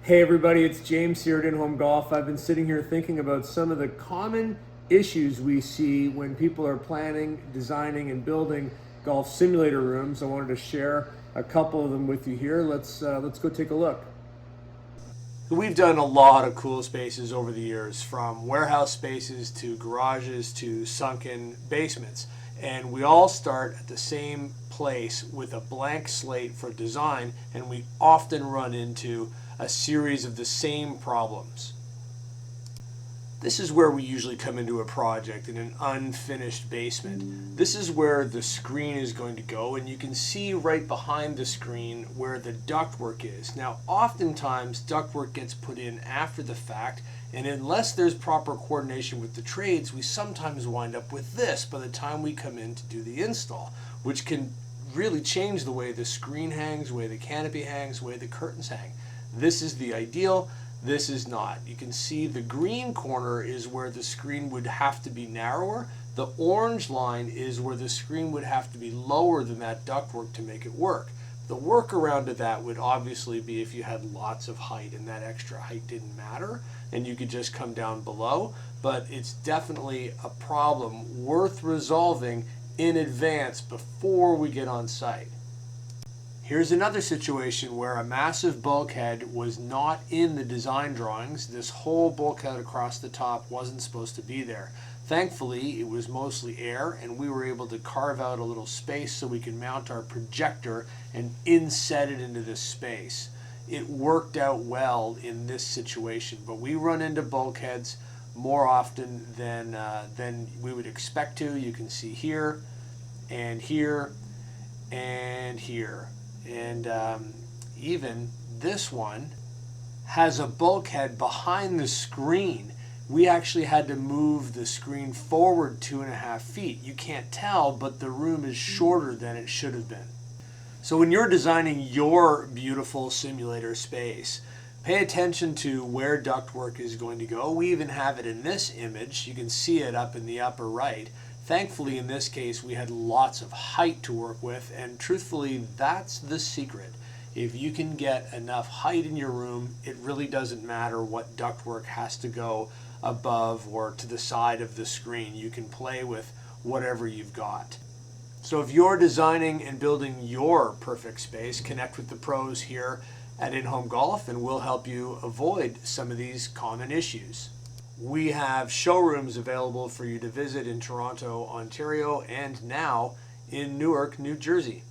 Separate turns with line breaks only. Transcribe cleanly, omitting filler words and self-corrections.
Hey everybody, it's James here at InHome Golf. I've been sitting here thinking about some of the common issues we see when people are planning, designing, and building golf simulator rooms. I wanted to share a couple of them with you here. Let's go take a look. We've done a lot of cool spaces over the years, from warehouse spaces to garages to sunken basements. And we all start at the same place with a blank slate for design, and we often run into a series of the same problems. This is where we usually come into a project in an unfinished basement. This is where the screen is going to go, and you can see right behind the screen where the ductwork is. Now, oftentimes ductwork gets put in after the fact, and unless there's proper coordination with the trades, we sometimes wind up with this by the time we come in to do the install, which can really change the way the screen hangs, the way the canopy hangs, the way the curtains hang. This is the ideal. This is not. You can see the green corner is where the screen would have to be narrower. The orange line is where the screen would have to be lower than that ductwork to make it work. The workaround to that would obviously be if you had lots of height and that extra height didn't matter and you could just come down below, but it's definitely a problem worth resolving in advance before we get on site. Here's another situation where a massive bulkhead was not in the design drawings. This whole bulkhead across the top wasn't supposed to be there. Thankfully, it was mostly air, and we were able to carve out a little space so we could mount our projector and inset it into this space. It worked out well in this situation, but we run into bulkheads more often than we would expect to. You can see here, and here, and here. And even this one has a bulkhead behind the screen. We actually had to move the screen forward 2.5 feet. You can't tell, but the room is shorter than it should have been. So when you're designing your beautiful simulator space, pay attention to where ductwork is going to go. We even have it in this image. You can see it up in the upper right. Thankfully, in this case, we had lots of height to work with, and truthfully, that's the secret. If you can get enough height in your room, it really doesn't matter what ductwork has to go above or to the side of the screen. You can play with whatever you've got. So if you're designing and building your perfect space, connect with the pros here at InHome Golf, and we'll help you avoid some of these common issues. We have showrooms available for you to visit in Toronto, Ontario, and now in Newark, New Jersey.